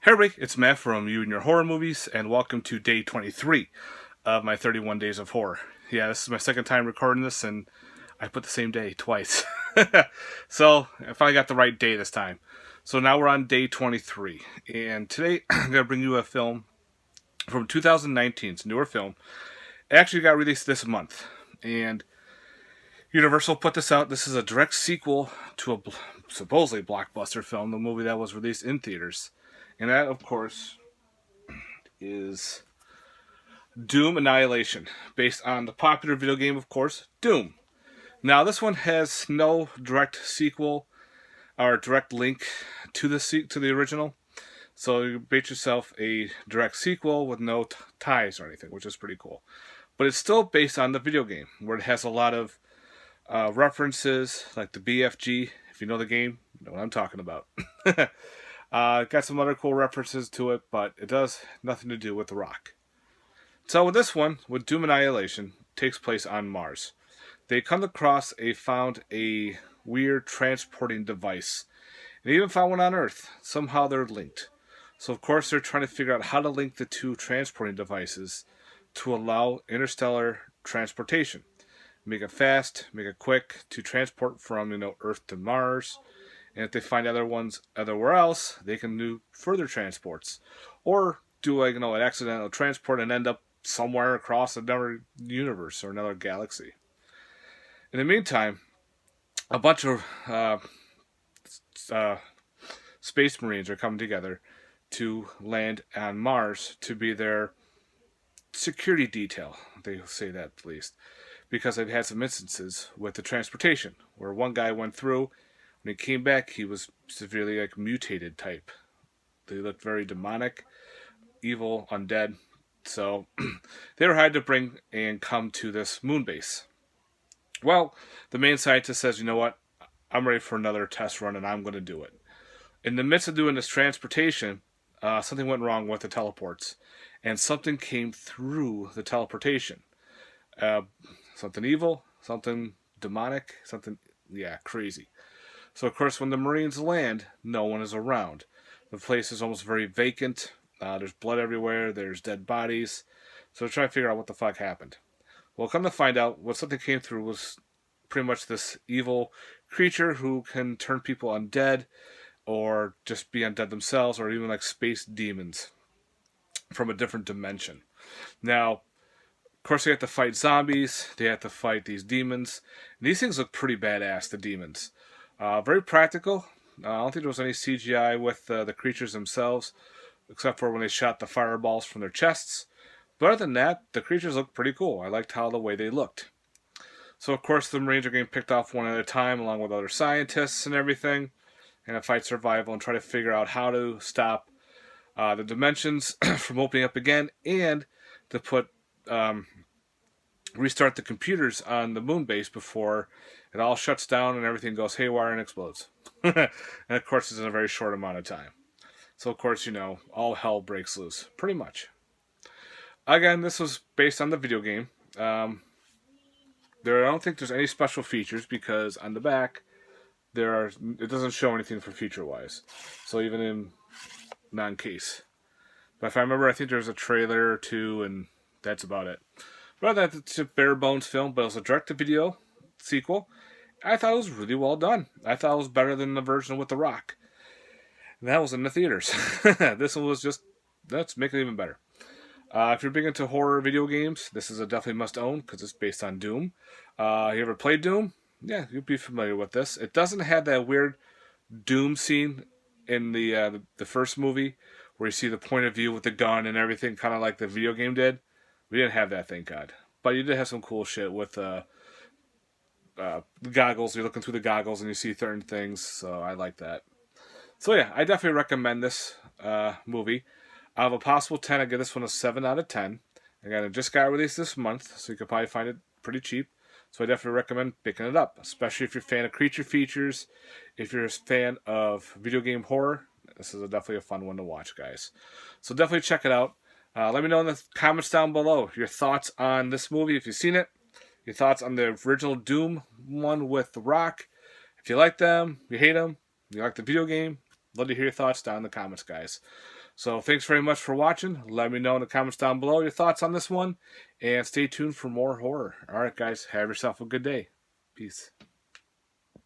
Hey everybody, it's Matt from You and Your Horror Movies, and welcome to day 23 of my 31 Days of Horror. Yeah, this is my second time recording this, and I put the same day twice. So, I finally got the right day this time. So now we're on day 23, and today I'm going to bring you a film from 2019. It's a newer film. It actually got released this month, and Universal put this out. This is a direct sequel to a supposedly blockbuster film, the movie that was released in theaters. And that, of course, is Doom Annihilation, based on the popular video game, of course, Doom. Now, this one has no direct sequel or direct link to the original, so you bait yourself a direct sequel with no ties or anything, which is pretty cool. But it's still based on the video game, where it has a lot of references, like the BFG. If you know the game, you know what I'm talking about. Got some other cool references to it, but it does nothing to do with The Rock. So with this one, with Doom Annihilation, takes place on Mars. They found a weird transporting device. And they even found one on Earth. Somehow they're linked. So of course they're trying to figure out how to link the two transporting devices to allow interstellar transportation. Make it fast, make it quick to transport from, Earth to Mars. And if they find other ones everywhere else, they can do further transports. Or do an accidental transport and end up somewhere across another universe or another galaxy. In the meantime, a bunch of space marines are coming together to land on Mars to be their security detail. They say that at least. Because they've had some instances with the transportation where one guy went through. When he came back, he was severely mutated type. They looked very demonic, evil, undead. So they were hired to bring and come to this moon base. Well, the main scientist says, you know what? I'm ready for another test run and I'm going to do it. In the midst of doing this transportation, something went wrong with the teleports. And something came through the teleportation. Something evil, something demonic, something, crazy. So, of course, when the Marines land, no one is around. The place is almost very vacant. There's blood everywhere. There's dead bodies. So they're trying to figure out what the fuck happened. Well, come to find out, what something came through was pretty much this evil creature who can turn people undead or just be undead themselves, or even like space demons from a different dimension. Now, of course, they have to fight zombies. They have to fight these demons. And these things look pretty badass, the demons. Very practical. I don't think there was any CGI with the creatures themselves, except for when they shot the fireballs from their chests. But other than that, the creatures looked pretty cool. I liked the way they looked. So, of course, the Marines are getting picked off one at a time, along with other scientists and everything, and to fight survival and try to figure out how to stop the dimensions from opening up again, and to restart the computers on the moon base before it all shuts down and everything goes haywire and explodes. And of course, it's in a very short amount of time. So, of course, all hell breaks loose, pretty much. Again, this was based on the video game. I don't think there's any special features because on the back, it doesn't show anything for feature-wise. So even in non-case. But if I remember, I think there's a trailer or two, and that's about it. But it's a bare-bones film, but it was a direct-to-video sequel. I thought it was really well done. I thought it was better than the version with The Rock. And that was in the theaters. This one was let's make it even better. If you're big into horror video games, this is a definitely must-own because it's based on Doom. You ever played Doom? Yeah, you'll be familiar with this. It doesn't have that weird Doom scene in the first movie where you see the point of view with the gun and everything, kind of like the video game did. We didn't have that, thank God. But you did have some cool shit with the goggles. You're looking through the goggles and you see certain things, so I like that. So yeah, I definitely recommend this movie. Out of a possible 10, I give this one a 7 out of 10. Again, it just got released this month, so you could probably find it pretty cheap. So I definitely recommend picking it up, especially if you're a fan of creature features. If you're a fan of video game horror, this is definitely a fun one to watch, guys. So definitely check it out. Let me know in the comments down below your thoughts on this movie, if you've seen it. Your thoughts on the original Doom one with The Rock. If you like them, you hate them, you like the video game, Love to hear your thoughts down in the comments, guys. So thanks very much for watching. Let me know in the comments down below your thoughts on this one. And stay tuned for more horror. Alright, guys. Have yourself a good day. Peace.